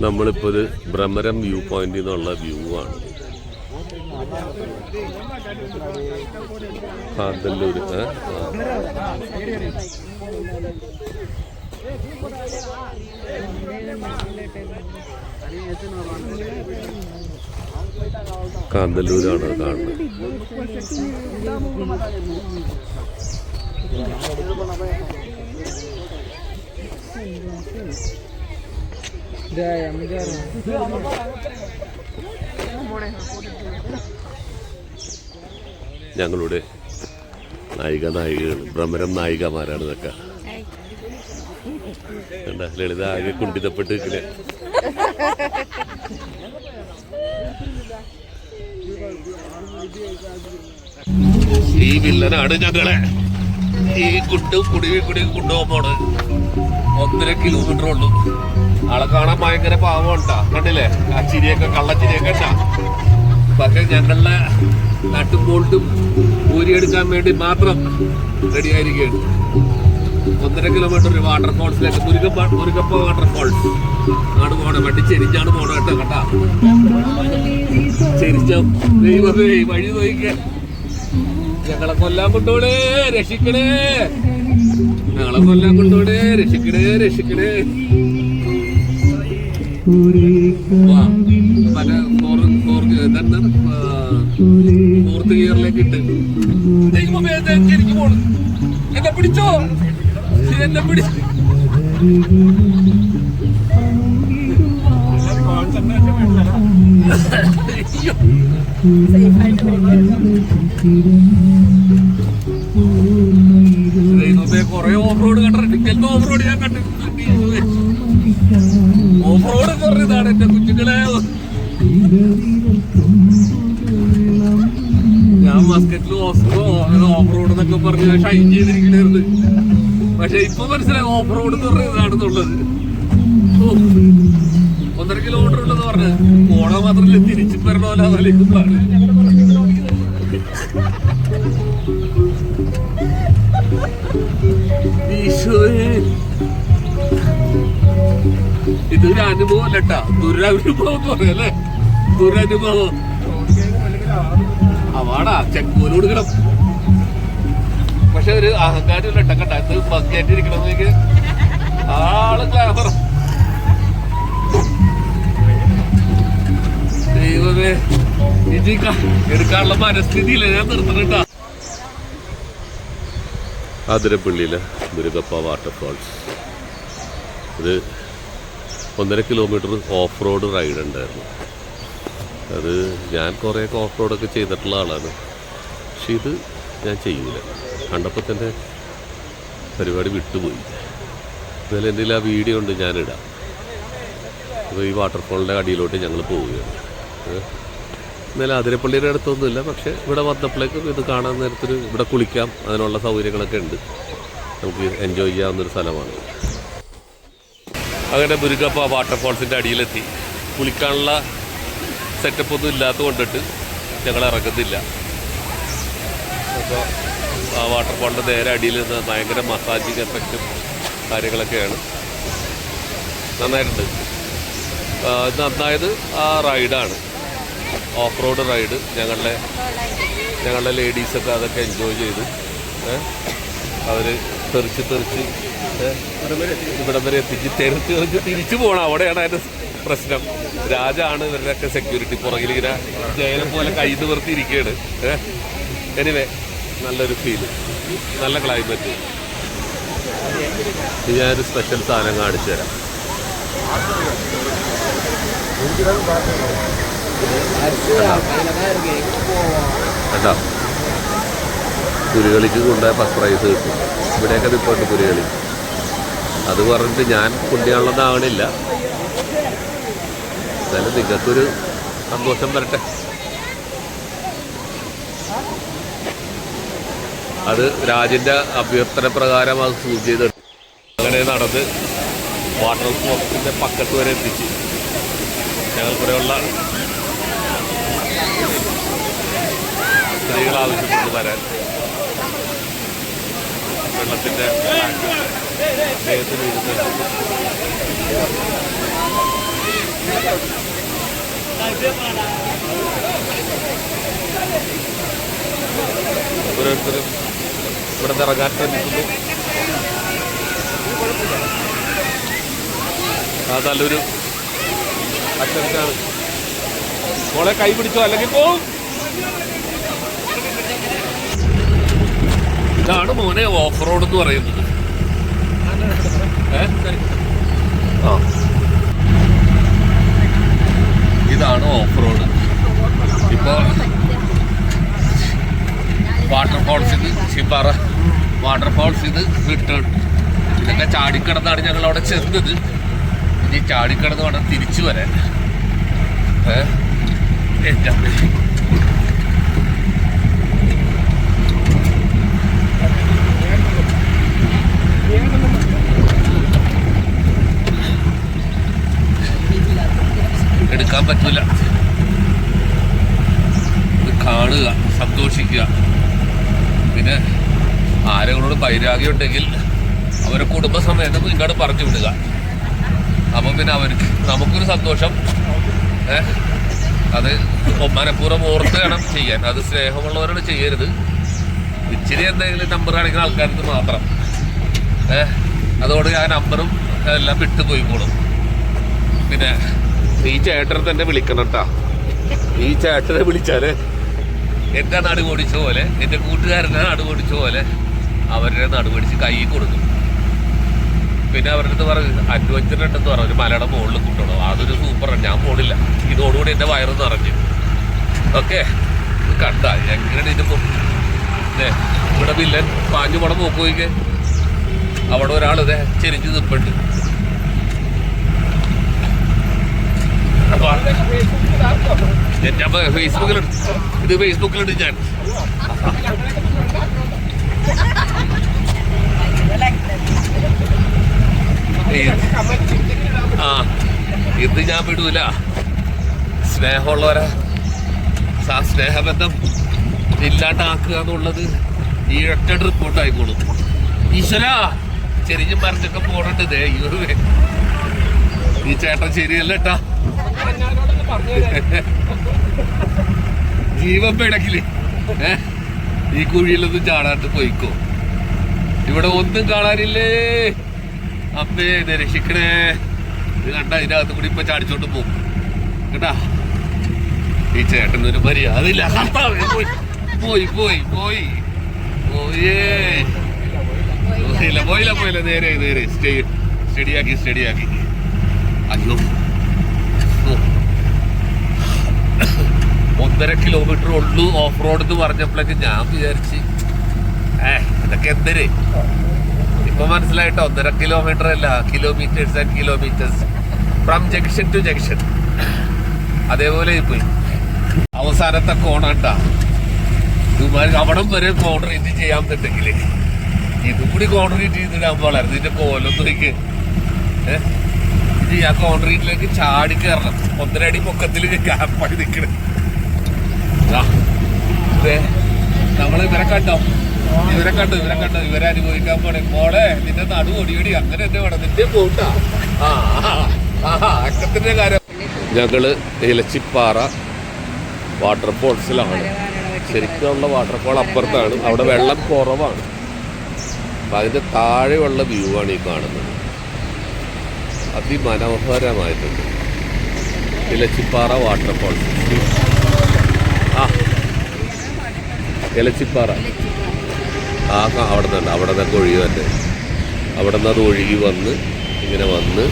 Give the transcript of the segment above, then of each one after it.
നമ്മളിപ്പോൾ ഒരു ഭ്രമരം വ്യൂ പോയിന്റിൽ നിന്നുള്ള വ്യൂ ആണ്. കാന്തല്ലൂർ കാന്തല്ലൂരാണ് കാണുന്നത്. ഞങ്ങളുടെ നായികകൾ ഭ്രമരം നായികമാരാണ് ഇതൊക്കെ. കണ്ട ലളിത ആകെ കുണ്ടിതപ്പെട്ട് നിൽക്കില്ലേ. ഈ വില്ലനാണ് ഞങ്ങളെ ഈ കുടുവി കൊണ്ടുപോകാൻ പോണത്. 1.5 കിലോമീറ്റർ ഉള്ളൂ. ആളെ കാണാൻ ഭയങ്കര പാവമുണ്ടാ, കണ്ടില്ലേ? ആ ചിരിയൊക്കെ കള്ളച്ചിരിയൊക്കെ ഉണ്ടാ. പക്ഷെ ഞങ്ങളുടെ നട്ടും ബോൾട്ടും ഊരിയെടുക്കാൻ വേണ്ടി മാത്രം റെഡി ആയിരിക്കുകയാണ്. 1.5 കിലോമീറ്റർ ഒരു വാട്ടർഫോൾസിലേക്ക് മുരുകപ്പ വാട്ടർഫോൾസ് ആണ് പോണേ. വണ്ടി ചെരിഞ്ഞാണ് പോണേ കേട്ടോ. കണ്ടാ ചെരിച്ച ദൈവമേ വഴി നോക്കിക്കേ. ഞങ്ങളെ കൊല്ലാൻ കൊണ്ടോടെ രക്ഷിക്കണേ, ഞങ്ങളെ കൊല്ലാൻ കൊണ്ടോടെ രക്ഷിക്കണേ. മറ്റേ ഫോർത്ത് ഗിയറിലേക്ക് ഇട്ട് എനിക്ക് പോണു. എന്നെ പിടിച്ചോ, എന്നെ പിടിച്ചു. കൊറേ ഓഫ് റോഡ് കണ്ടിട്ടുണ്ട്. ഇങ്ങനത്തെ ഓഫ് റോഡ് ഞാൻ കണ്ടിട്ടുണ്ട്. ഓഫ് റോഡ് കയറിയതാണ് എന്റെ കുഞ്ഞുങ്ങളെ. ഞാൻ മസ്കറ്റിൽ ഓഫ് റോഡ് എന്നൊക്കെ പറഞ്ഞ് ഷൈൻ ചെയ്തിരിക്കണായിരുന്നു. പക്ഷെ ഇപ്പൊ മനസ്സിലായി ഓഫ് റോഡ് കയറിയതാണെന്നുള്ളത്. 1.5 കിലോമീറ്റർ ഉണ്ടെന്ന് പറഞ്ഞ് പോണ മാത്രമല്ല തിരിച്ചു വരണമല്ലോ. അതിലേക്ക് ഇതൊരു അനുഭവം അല്ലട്ടാ, ദുരനുഭവം എന്ന് പറയല്ലേ. ദുരനുഭവം അവാടാ ചെക്ക് പോലും കൊടുക്കണം. പക്ഷെ ഒരു അഹങ്കാരം ഇല്ലട്ട. കണ്ട ഇത് ബഗ്ഗായിട്ടിരിക്കണമെന്നെങ്കിൽ ആള് ക്ലാമറ. ദൈവമേ ഇത് എടുക്കാനുള്ള മനസ്ഥിതിയില്ല. ഞാൻ നിർത്തണട്ടാ. ആതിരപ്പള്ളിയിലെ മുരുകപ്പ വാട്ടർഫോൾസ്. ഇത് 1.5 കിലോമീറ്റർ ഓഫ് റോഡ് റൈഡ് ഉണ്ടായിരുന്നു. അത് ഞാൻ കുറേയൊക്കെ ഓഫ് റോഡൊക്കെ ചെയ്തിട്ടുള്ള ആളാണ്. പക്ഷെ ഇത് ഞാൻ ചെയ്യൂല. കണ്ടപ്പോൾ തന്നെ പരിപാടി വിട്ടുപോയി. എന്നാലും എന്തെങ്കിലും ആ വീഡിയോ ഉണ്ട്, ഞാനിടാം. അപ്പോൾ ഈ വാട്ടർഫോളിൻ്റെ അടിയിലോട്ട് ഞങ്ങൾ പോവുകയാണ്. എന്നാലും ആതിരപ്പള്ളിയുടെ അടുത്തൊന്നുമില്ല. പക്ഷേ ഇവിടെ വന്നപ്പോഴേക്കും ഇത് കാണാൻ നേരത്തൊരു ഇവിടെ കുളിക്കാം, അതിനുള്ള സൗകര്യങ്ങളൊക്കെ ഉണ്ട്. നമുക്ക് എൻജോയ് ചെയ്യാവുന്നൊരു സ്ഥലമാണ്. അങ്ങനെ മുരുകപ്പ വാട്ടർഫോൾസിൻ്റെ അടിയിലെത്തി. കുളിക്കാനുള്ള സെറ്റപ്പൊന്നും ഇല്ലാത്ത കൊണ്ടിട്ട് ഞങ്ങൾ ഇറങ്ങുന്നില്ല. അപ്പോൾ ആ വാട്ടർഫോളിൻ്റെ നേരെ അടിയിൽ നിന്ന് ഭയങ്കര മസാജിങ് എഫക്റ്റും കാര്യങ്ങളൊക്കെയാണ്. നന്നായിട്ടുണ്ട്. നന്നായത് ആ റൈഡാണ്, ഓഫ് റോഡ് റൈഡ്. ഞങ്ങളുടെ ലേഡീസൊക്കെ അതൊക്കെ എൻജോയ് ചെയ്തു. അവർ തെറിച്ച് ഇവിടം വരെ എത്തിച്ച് തിരിച്ചു പോകണം. അവിടെയാണ് അതിൻ്റെ പ്രശ്നം. രാജാണ് ഇവരുടെയൊക്കെ സെക്യൂരിറ്റി. പുറകിലിങ്ങനെ ജയനം പോലെ കൈ നിവർത്തിയിരിക്കുകയാണ്. എനിവേ നല്ലൊരു ഫീല്, നല്ല ക്ലൈമറ്റ്. ഞാനൊരു സ്പെഷ്യൽ സാധനം കാണിച്ചു തരാം. കേട്ടോ, പുലികളിക്ക് കൊണ്ടുപോയ ഫസ്റ്റ് പ്രൈസ് കിട്ടും. ഇവിടെയൊക്കെ നിൽപ്പുണ്ട് പുലികളി. അത് പറഞ്ഞിട്ട് ഞാൻ കുട്ടിയാണെന്നാവണില്ല. എന്നാലും നിങ്ങൾക്കൊരു സന്തോഷം വരട്ടെ. അത് രാജിൻ്റെ അഭ്യർത്ഥന പ്രകാരം അത് സൂം ചെയ്തിട്ട് അങ്ങനെ നടന്ന് വാട്ടർ സ്പോർട്സിൻ്റെ പക്കത്ത് വരെ എത്തിച്ച് ഞങ്ങൾക്കിവിടെയുള്ള സ്ത്രീകൾ ആവശ്യപ്പെട്ട് വരാൻ. വെള്ളത്തിൻ്റെ ദേഹത്തിന് ഇരുന്ന് ഓരോരുത്തരും ഇവിടെ നിന്ന് ഇറങ്ങാൻ ശ്രമിക്കുന്നു. നല്ലൊരു അറ്റൻറ്റാണ്. മോളെ കൈ പിടിച്ചോ അല്ലെങ്കിൽ പോവും. ഇതാണ് മോനെ ഓഫ് റോഡ് എന്ന് പറയുന്നത്. ഇതാണ് ഓഫ് റോഡ്. ഇപ്പോൾ വാട്ടർഫോൾസ് ഇത് ചിപ്പാറ വാട്ടർഫോൾസ് ഇത് റിട്ടേൺ. ഇതൊക്കെ ചാടിക്കിടന്നാണ് ഞങ്ങൾ അവിടെ ചെന്നത്. ഇനി ചാടിക്കിടന്ന് വേണം തിരിച്ചു വരാൻ. എടുക്കാൻ പറ്റില്ല. ഇത് കാണുക, സന്തോഷിക്കുക. പിന്നെ ആരെങ്ങളോട് വൈരാഗ്യം ഉണ്ടെങ്കിൽ അവരെ കുടുംബസമേതം ഇങ്ങോട്ട് പറഞ്ഞു വിടുക. അപ്പം പിന്നെ അവർക്ക് നമുക്കൊരു സന്തോഷം. അത് മനഃപൂർവ്വം ഓർത്ത് വേണം ചെയ്യാൻ. അത് സ്നേഹമുള്ളവരോട് ചെയ്യരുത്. ഇച്ചിരി എന്തെങ്കിലും നമ്പർ കാണിക്കുന്ന ആൾക്കാർക്ക് മാത്രം. അതോട് ആ നമ്പറും എല്ലാം വിട്ടുപോയിക്കോളും. പിന്നെ ഈ ചേട്ടനെ തന്നെ വിളിക്കണം കേട്ടാ. ഈ ചേട്ടനെ വിളിച്ചാല് എൻ്റെ നാട് ഓടിച്ച പോലെ, എൻ്റെ കൂട്ടുകാരനെ നാട് ഓടിച്ച പോലെ അവരുടെ നാട് പിടിച്ച് കൈ കൊടുക്കും. പിന്നെ അവരുടെ അടുത്ത് പറഞ്ഞു അഡ്വഞ്ചറുണ്ടെന്ന് പറഞ്ഞു, ഒരു മലയുടെ മുകളിൽ കൂട്ടണം. അതൊരു സൂപ്പറാണ്. ഞാൻ പോണില്ല. ഇതോടുകൂടി എൻ്റെ വയറ് നിറഞ്ഞു. ഓക്കെ, കണ്ട എങ്ങനെയാണ് ഇതിപ്പോൾ ഇവിടെ വില്ലൻ പാഞ്ഞു പടം നോക്കുകയൊക്കെ. അവിടെ ഒരാളിതേ ചെരിഞ്ഞ് നിൽപ്പുണ്ട്. എൻ്റെ ഫേസ്ബുക്കിലുണ്ട്. ഇത് ഫേസ്ബുക്കിലുണ്ട് ഞാൻ. ഇത് ഞാൻ വിടൂല. സ്നേഹമുള്ളവരാ സ്നേഹബന്ധം ഇല്ലാണ്ടാക്കുക എന്നുള്ളത് ഈ ഒറ്റ റിപ്പോർട്ട് ആയിക്കോളും. ഈശ്വരാ, ചെരിഞ്ഞും മറിഞ്ഞൊക്കെ പോണുണ്ട്. ഈ ചേട്ടൻ ശരിയല്ല കേട്ടാ. ജീവൻ പിടക്കില് ഈ കുഴിയിലൊന്നും ചാടാണ്ട് പോയിക്കോ. ഇവിടെ ഒന്നും കാണാനില്ലേ. അമ്മേ എന്നെ രക്ഷിക്കണേ. ഇത് കണ്ട ഇതിനകത്ത് കൂടി ഇപ്പൊ ചാടിച്ചോണ്ട് പോകും കേട്ടാ. ഈ ചേട്ടനൊരു മര്യാദ ഇല്ല. പോയി പോയി പോയി പോയി പോയേ പോയില്ല പോയില്ല പോയില്ല. നേരെ നേരെ സ്റ്റഡിയാക്കി സ്റ്റഡിയാക്കി. അയ്യോ, 1.5 കിലോമീറ്റർ ഉള്ളൂ ഓഫ് റോഡ് എന്ന് പറഞ്ഞപ്പോഴേക്ക് ഞാൻ വിചാരിച്ച് ഇതൊക്കെ എന്തിന്. ഇപ്പൊ മനസ്സിലായിട്ടോ, 1.5 കിലോമീറ്റർ അല്ല, kilometres and kilometres from junction to junction. അതേപോലെ പോയി അവസാനത്തെ കോണാട്ടാ. ഇതുമാതിരി അവിടം വരെ കോൺക്രീറ്റ് ചെയ്യാമെന്നുണ്ടെങ്കിൽ ഇതും കൂടി കോൺക്രീറ്റ് ചെയ്തിടാൻ പോലായിരുന്നു. ഇതിന്റെ കോലൊന്നും എനിക്ക് ഇത് ആ കോൺക്രീറ്റിലേക്ക് ചാടി കയറണം. 1.5 അടി പൊക്കത്തിൽ ഗ്യാപ്പായി നിൽക്കണേ. നമ്മളിവരെ കണ്ടോ, ഇവരെ കണ്ടു ഇവരെ അനുഭവിക്കാൻ പോണേ. മോളെ നിന്റെ നടു ഒടിയടി അങ്ങനെ തന്നെ വേണം. നിന്റെ പോട്ടാ അക്കത്തിന്റെ കാര്യം. ഞങ്ങള് ഇലച്ചിപ്പാറ വാട്ടർഫോൾസിലാണ്. ശരിക്കുള്ള വാട്ടർഫോൾ അപ്പുറത്താണ്. അവിടെ വെള്ളം കുറവാണ്. അപ്പം അതിൻ്റെ താഴെയുള്ള വ്യൂ ആണ് ഈ കാണുന്നത്. അതിമനോഹരമായിട്ടുണ്ട്. ഇലച്ചിപ്പാറ വാട്ടർഫോൾസ്. ഇലച്ചിപ്പാറ അവിടെ നിന്നുണ്ട്. അവിടെ നിന്നൊക്കെ ഒഴുകി തന്നെ. അവിടെ നിന്ന് അത് ഒഴുകി വന്ന് ഇങ്ങനെ വന്ന്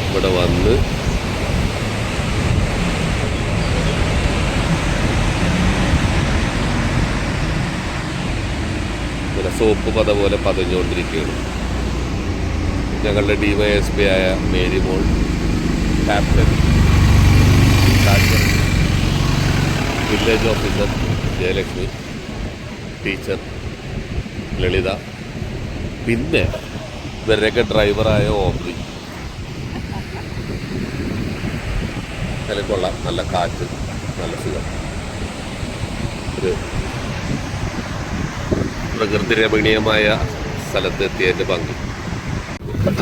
ഇവിടെ വന്ന് ഇങ്ങനെ സോപ്പ് പത പോലെ പതഞ്ഞുകൊണ്ടിരിക്കുകയാണ്. ഞങ്ങളുടെ DYSP ആയ Marymol, captain, village officer Jayalakshmi, teacher Lalitha, പിന്നെ ഇവരുടെയൊക്കെ ഡ്രൈവറായ ഓബ്രി. അതിൽ കൊള്ളാം. നല്ല കാറ്റ്, നല്ല സുഖം. ഒരു പ്രകൃതി രമണീയമായ സ്ഥലത്ത് എത്തിയതിൻ്റെ ഭംഗി.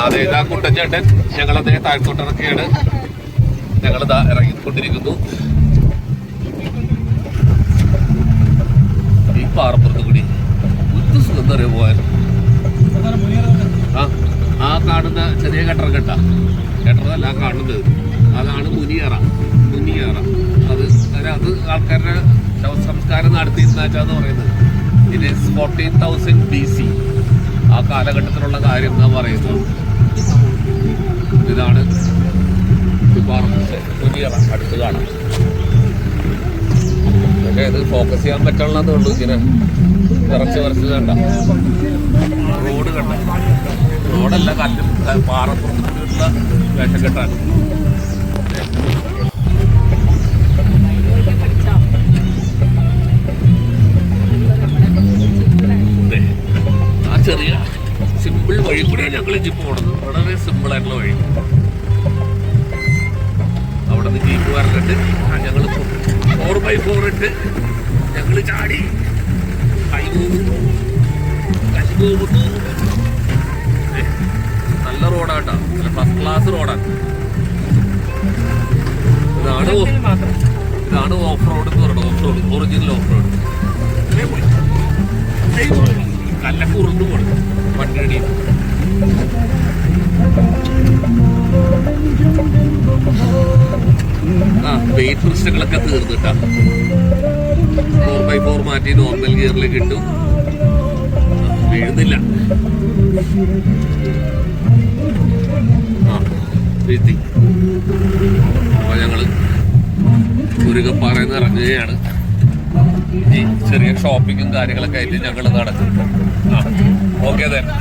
അതേതാ കുട്ടൻചേട്ടൻ ഞങ്ങളതേ താഴ്ത്തോട്ടിറക്കിയാണ്. ഞങ്ങളിതാ ഇറങ്ങിക്കൊണ്ടിരിക്കുന്നു. ഈ പാറപ്പുറത്ത് കൂടി ഒരു സുഖം എന്താ പറയുക പോകാൻ. ആ കാണുന്ന ചെറിയ കെട്ടറല്ല ആ കാണുന്നത്, അതാണ് മുനിയറ. അത് ആൾക്കാരുടെ ശവസംസ്കാരം നടത്തിയിരുന്നാച്ചാന്ന് പറയുന്നത്. ഇത് 14,000 BC ആ കാലഘട്ടത്തിലുള്ള കാര്യം എന്നാ പറയുന്നത്. ഇതാണ് മുനിയറ. അടുത്ത് കാണാം. പക്ഷേ ഇത് ഫോക്കസ് ചെയ്യാൻ പറ്റുള്ളതേ ഉള്ളൂ. ഇങ്ങനെ വിറച്ച് കണ്ട റോഡ് റോഡല്ല, കല്ലും പാറപ്പുറത്തുള്ള വേഷം കെട്ടാൻ. ആ ചെറിയ സിമ്പിൾ വഴി കൂടിയാണ് ഞങ്ങൾ ജീപ്പ് പോണത്. വളരെ സിമ്പിളായിട്ടുള്ള വഴി. അവിടെ നിന്ന് ജീപ്പ് വരണ്ടിട്ട് ഞങ്ങൾ 4x4 ഇട്ട് ഞങ്ങൾ ചാടി കൈ പോകുന്നു. നല്ല റോഡാട്ടാ, നല്ല ഫസ്റ്റ് ക്ലാസ് റോഡാണ്. ഇതാണ് ഓഫ് റോഡ് എന്ന് പറയുന്നത്. Off road, original off road. കല്ലൊക്കെ ഉരുണ്ടു പോണു വണ്ടിയടി. വെയിറ്റ് പ്രശ്നങ്ങളൊക്കെ തീർന്നിട്ടാ 4x4 മാറ്റി നോർമൽ ഗിയറിലേക്ക് ഇട്ടു. വീഴുന്നില്ല. അപ്പൊ ഞങ്ങള് മുരുകപ്പാറയിൽ ഇറങ്ങുകയാണ്. ഈ ചെറിയ ഷോപ്പിങ്ങും കാര്യങ്ങളൊക്കെ ആയിട്ട് ഞങ്ങൾ നടക്കും. ഓക്കെ തന്നെ.